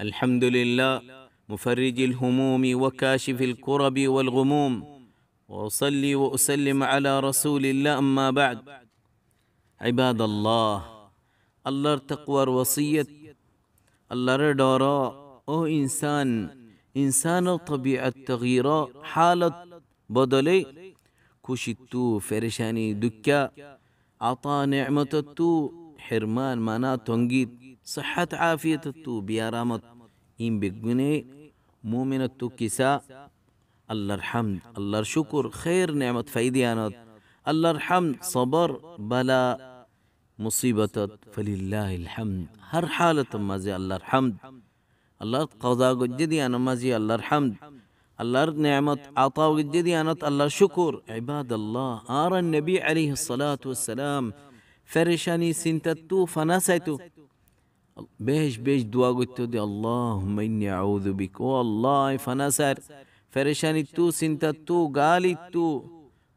الحمد لله مفرج الهموم وكاشف الكرب والغموم، وأصلي وأسلم على رسول الله. أما بعد، عباد الله، আল্লাহর তাকওয়ার ওসিয়ত, আল্লাহর ডর। ও ইনসানৰ তবিয়ত তগীৰ হালত বদলে খুশিতু ফেরেশানি দুঃখা আতা নেমততু হিরমান মানা তঙ্গীত صحت عافیتتو بیارامت این بگونه مومنتو کسا আল্লাহর হামদ, আল্লাহর শুকুর, খের নেমত ফাইদিয়ানত, আল্লাহর হামদ, সবর বালা মুসিবতত ফলিল্লাহিল হামদ। হর হালত মাঝে আল্লাহর হামদ, আল্লাহর কযা গজ্জদিয়ান মাঝে আল্লাহর হামদ, আল্লাহর নেমত আতা গজ্জদিয়ানত আল্লাহর শুকুর। ইবাদাল্লাহ, আর নবী আলাইহিস সালাতু ওয়াস সালাম ফেরেশানি সিনতাতু ফানাসাইতু বেশ বেশ দোয়া করতে দে, আল্লাহুম্মা ইন্নী আউযু বিক। ও আল্লাহ, ফানাসার ফেরেশানিতু সিনতাতু গালিতু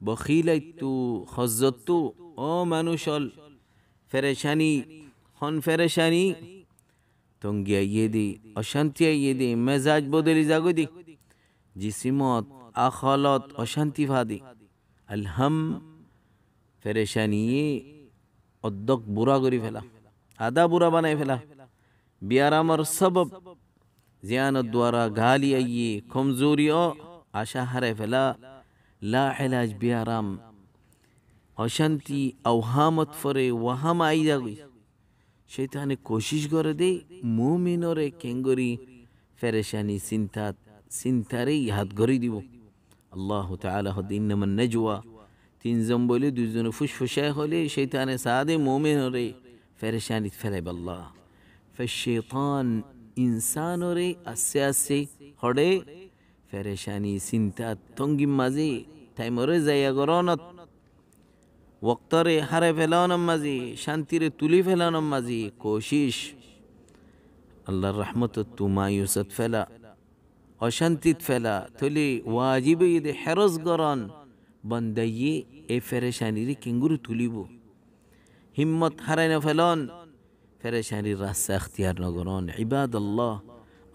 বখিলাইতু খজ্জতু। ও মানুষল ফেরেশানি হন ফেরেশানি তঙ্গি আইয়ে দি, অশান্তি আইয়ে দি, মেজাজ বদলি যাগো দি, জিসিমত আখলত অশান্তি ফাদি। আলহাম ফেরেশানি অদ্দক বুড়া করি ফেলা, আদা বুড়া বানাই ফেলা। বিয়ারামর সবব জিয়ানত দ্বারা গালি আইয়ে কমজোরি ও আশা হারে ফেলা। লা ইলাজ বিয়ারাম অশান্তি আওহামত ফরে ওয়াহাম আই যাগই। শৈতানে কোশিশ করে দে মুমিনরে কেঙ্গরি ফেরেশানি সিনতারে হাত গড়ি দিব। আল্লাহ তাআলা হদিন ইন্নামান নাজওয়া, তিনজন বলে দুইজনে ফুসফুসায় হলে শৈতানে সাদে মুমিনরে ফেরেশানি ফেলাইব। আল্লাহ ফেশৈতান ইনসানরে আস্তে আস্তে হড়ে ফেরেশানি চিন্তা তঙ্গিম মাঝে টাইমরে যাইয়া গরনত ওক্তরে হারে ফেলানোর মাঝে শান্তিরে তুলি ফেলানোর মাঝে কোশিশ আল্লাহর রহমত তু মায়ুসত ফেলা অশান্তিত ফেলা থলি ওয়াজিবে ঈদে হেরজ গরন বন্দাইয়ে এ ফেরেশানিরে কেঙ্গুরু তুলিব। হিম্মত হারাই না ফেলন, ফেরেশানির রাস্তা এখতিয়ার নগরন। ইবাদাল্লাহ,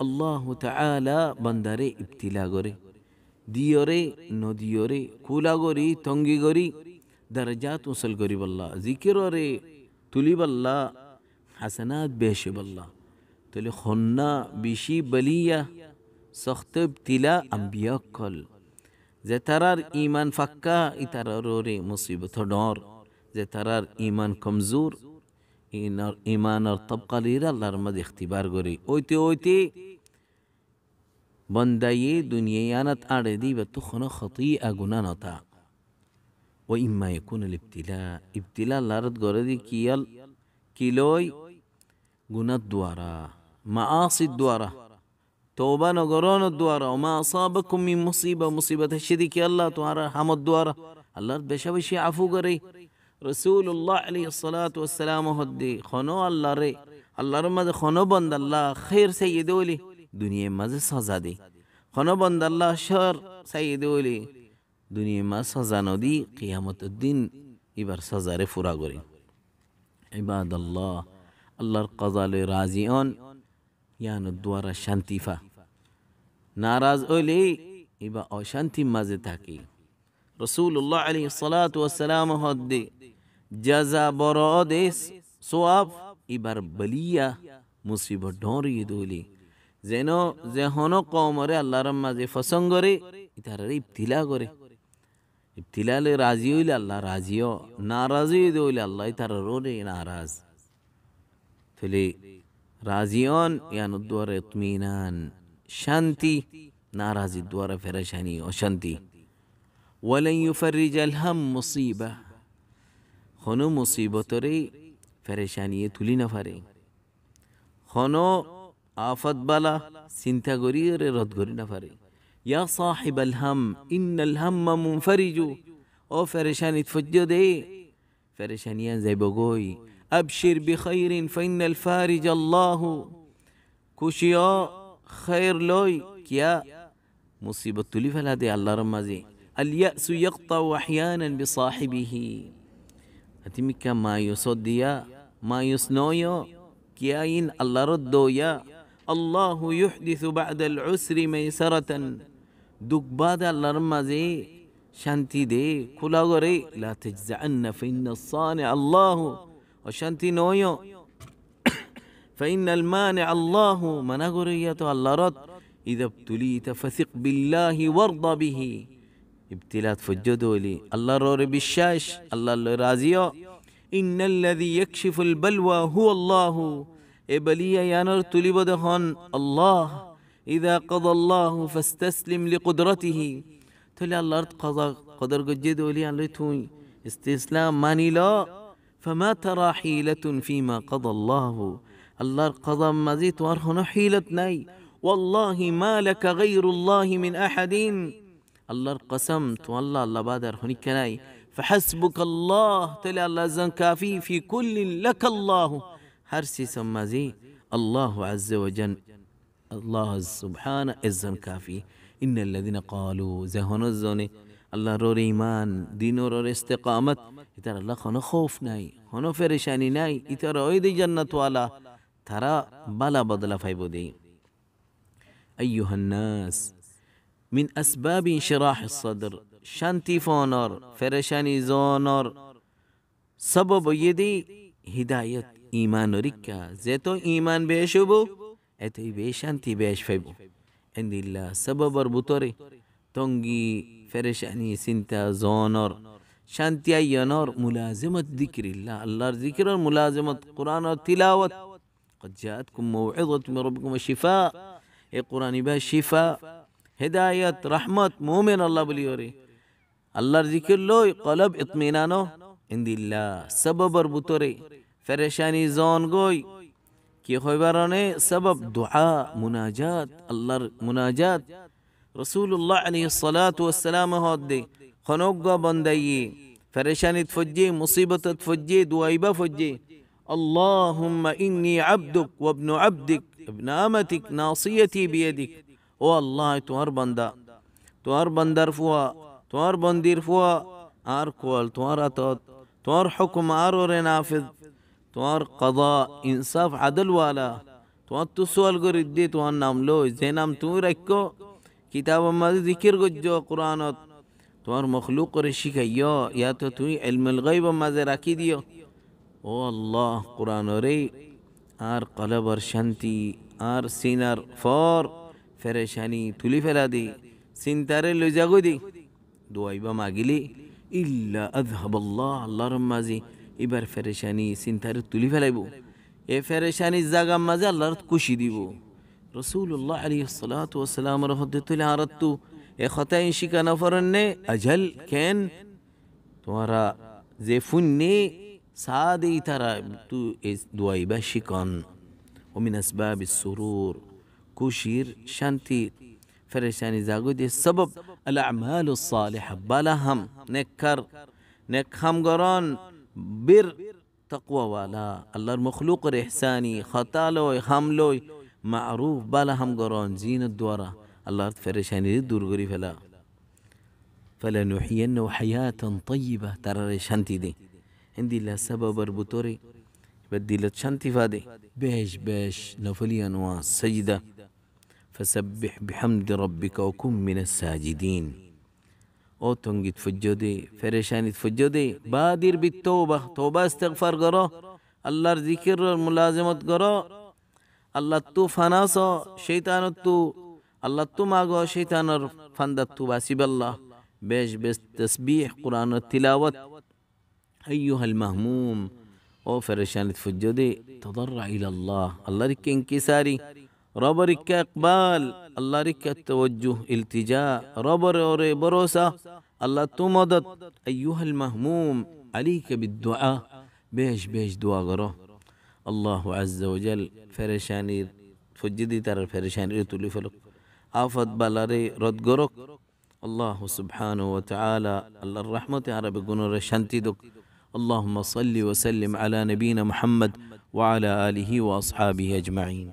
আল্লাহ তাআলা বান্দারে ইবতিলা করে দিয়রে নদিয়রে কুলা গরি তঙ্গি গরি দরজাত উসল করি বল্লা, জিকিররে তুলি বল্লা, হাসানাত বেশি বল্লা। তাহলে খন্না বিশি বলিয়া সখত ইবতিলা আম্বিয়া কল যে তারার ইমান ফাক্কা ইতারে মুসিবত ডর, যে তারার ইমান কমজোর ইমানর তবকালির আল্লাহর মধ্যে ইখতিবার করি। ওইতে ওইতে বন্দায়ে দুনিয়ায় আনাত আড়ে দিবে তখন খতিয়া গুনাহ নতা। ও ইম্মা ইয়াকুন আল ইবতিলা, ইবতিলা আল্লাহর গরে দি কিয়াল কিলই গুনাহ দ্বারা মাআসি দ্বারা তওবা নগরন দ্বারা। ওমা আসাবাকুম মিন মুসিবা, মুসিবত শিদি কি আল্লাহ তোমার হামদ দ্বারা আল্লাহর বেশা বেশি আফু করে। রসুল্লাহ আলাইহিস সালাতু ওয়াস সালাম হদ্দি খনো আল্লাহরে আল্লাহর মাঝে খনো বন্দ আল্লাহ খের সাইয়্যিদ ওলি দুনিয়ার মাঝে সাজা দে, খনো বন্দ আল্লাহ শর সাইয়্যিদ ওলি দুনিয়ার মাঝে সাজা নদি কিয়ামতের দিন এবার সাজারে ফুরা করে। ইবাদাল্লাহ, আল্লাহর কজালে রাজিউন ইয়ান দ্বারা শান্তিফা নারাজ হইলে এবার অশান্তি মাঝে থাকে। রসুল্লাহ আলাইহিস সালাতু ওয়াস সালাম হদ্দি জাযা বড় দেশ সোয়াব এবার বলিয়া মুসিবত ঢরিয়ে দলি যেন যেহন কওমরে আল্লাহর মাঝে ফসঙ্গরে ইতারে ইবতিলা করে। ইবতিলালে রাজি হইলে আল্লাহ রাজিও, নারাজি হইলে আল্লাহ ইতার রোরে নারাজ। তাহলে রাজিয়ন ইয়ান দ্বারা ইতমিনান শান্তি, নারাজি দ্বারা ফেরেশানি অশান্তি। ওয়ালান ইউফারিজাল হাম মুসিবা, খনো মুসিবতরে ফেরেশানিয়ে তুলি না পারে, খনো আফত বালা চিন্তা করি রে রদ করি না পারে। ইয়া সাহিবাল হাম ইন্নাল হাম্মা মুনফারিজু, ও ফেরেশানি ফজ্জো দে ফেরেশানিয়া যাইব গই। আবশির বিখাইরিন ফাইনাল ফারিজ আল্লাহ, খুশিও খায়র লই কিয়া মুসিবত তুলি ফেলা দে আল্লাহর মাঝে। আল-ইয়াসু ইয়াকতাউ আহয়ানান বিসাহিবিহি, আতিমিকা মায়ুস দিয়া মায়ুস নয় কিয়া ইন আল্লাহর দোয়া আল্লাহু ইউহদিসু বা'দাল উসরি মাইসারাতান, দুঃখ বাদে আল্লাহর মাঝে শান্তি দে, খোলা করে। লা তাজজাআন্না ফাইন্নাস সানি আল্লাহু, অশান্তি নয়। ফাইন্নাল মানি আল্লাহু, মানা করে ইয়া তো আল্লাহর। ইযা ইবতুলিতা ফাসিক বিল্লাহি ওয়ারদা বিহি, ইবতিলাত ফজ্জদলি আল্লাহর ওরে বিশ্বাস, আল্লাহর রাজিও। ইন্নাল্লাযী ইয়াকশিফুল বালওয়া হুয়া আল্লাহু, এ বলিয়া ইয়ানর তুলিব দেখুন আল্লাহ। ইযা কাদাল্লাহু ফাস্তাসলিম লিকুদরতিহি, তাহলে আল্লাহর কদর গজ্জে দলি আল্লাহ তুই ইস্তিসলাম মানিল। ফামা তারা হিলাতুন ফিমা কাদাল্লাহু, আল্লাহর কদম মাঝে তোমার কোনো হিলত নাই। ওয়াল্লাহি মা লাকা গায়রুল্লাহি মিন আহাদিন, আল্লাহর কসম তো আল্লাহ আল্লাহ বাদার হনিকা নাই। ফাহাসবুকাল্লাহ, তাহলে আল্লাহ জান কাফি। ফি কুল্লিন লাকাল্লাহু, হর সিসম মাঝে আল্লাহ আজ্জা ওয়াজাল, আল্লাহ সুবহানা ইজ্জান কাফি। ইন্নাল্লাযিনা ক্বালু, জাহানুজ জনে আল্লাহর ওর ঈমান, দিনের ওর ইস্তিকামত, ইতার আল্লাহ কোনো খৌফ নাই, কোনো পেরেশানি নাই, ইতার ওই দি জান্নাত ওয়ালা, তারা বালা বদলা ফাইব দেই। আইয়ুহান নাস, মিন আসবাবি ইনশিরাহিস সদর, শান্তি ফোনর পেরেশানি জোনর সবব ইদি হিদায়ত ঈমান রিক্কা। যেতো ঈমান বেশ হবো এতই বেশ শান্তি বেশ ফাইব। ইন্দিল্লাহ সববর বুতরে তঙ্গি পেরেশানি চিন্তা জোনর শান্তি আইয়নর মুলাজিমত যিকরিল্লাহ, আল্লাহর যিকরর মুলাজিমত, কুরআনের তিলাওয়াত। قد جاءتكم موعظة من ربكم وشفاء, এ কুরআন ইবা শিফা, হেদায়েত, রহমত, মুমিন আল্লাহ বলিওরে। আল্লাহর যিকির লই কলব ইতমিনানো ইন্দিল্লাহ সববর বুতরে পেরেশানি জন গই কি হইবারনে সবব দুআ মুনাজাত, আল্লাহর মুনাজাত। রাসূলুল্লাহ আলাইহিস সালাতু ওয়াস সালাম হদে খনগ্গা বন্দাইয়ে পেরেশানিত ফজ্জে, মুসিবতত ফজ্জে, দুআইবা ফজ্জে। আল্লাহুম্মা ইন্নী আবদুক ওয়া ইবনু আবদিক ইবনু আমাতিক নাসিয়াতি বিয়াদিক, ও আল্লাহ তোমার বান্দা, তোমার বান্দার ফুয়া, তোমার বন্দির ফুয়া, আর কোয়াল তোমার আতত, তোমার হুকুম আর ওরে নাফিজ, তোমার কদা ইনসাফ আদল ওয়ালা, তোমার তু সুয়াল করে দে, তোমার নাম লো, যে নাম তুমি রাখো কিতাব মাঝে জিকির গজ্জ কুরআনত, তোমার মখলুক করে শিখাইও, ইয়া তো তুমি ইলমুল গায়ব মাঝে রাখি দিও। ও আল্লাহ কুরআনরে আর কলবর শান্তি আর সিনার ফর পেরেশানি তুলি ফেলা দি, চিন্তারে লই যাগো দি, দোয়াইবা মাগিলি ইল্লা আযহাবাল্লাহ, আল্লাহর মাঝে এবার পেরেশানি চিন্তারে তুলি ফেলাইব। এ পেরেশানির জায়গা মাঝে আল্লাহর খুশি দিব। রাসূলুল্লাহ আলাইহিস সালাতু ওয়াস সালাম রহমতে তুলে আরাতু এ খতাই শিকানা ফরন্নে আজল কেন তোমারা যে ফুন্নে সাদে তারা তু এস দোয়াইবা শিকান। ومن أسباب السرور, খুশির শান্তি পেরেশানি জাগো দে সবব আল আমালুস সালিহা, বালাহাম নেককার নেকহাম গরন বীর তাকওয়া ওয়ালা, আল্লাহর মখলুকের ইহসানি খতা লয় হাম লয় মারুফ বালাহাম গরন জিনত দ্বারা আল্লাহর পেরেশানি দূর করি ফেলা। فلنحيينه حياة طيبة, তারা শান্তি দে ইন্দিল্লাহ সববর বুতরে بدلت شانتي فادي بيش بيش نفلي أنواع السجدة. فسبح بحمد ربك وكن من الساجدين. أو تنجد فجودي فرشاني فجودي بادر بالتوبة, توبة استغفار قرأ, الله ذكر ملازمة قرأ, الله تو فناسا شيطان تو, الله تو ماغو شيطان فندت تو باسب الله بيش بيش تسبيح قرآن التلاوة. أيها المهموم او فرشانت فجودي تضرع إلى الله, الله رك انكساري, رب رك اقبال, الله رك التوجه التجاء, رب روري بروسا, الله تمدد. أيها المهموم عليك بالدعاء, بيش بيش دعاء غره. الله عز وجل فرشاني فجدي ترى فرشاني رتولي فلك آفت بالاري رد غرك. الله سبحانه وتعالى الله الرحمة عرب قنور شانتي دك. اللهم صل وسلم على نبينا محمد وعلى آله وأصحابه أجمعين.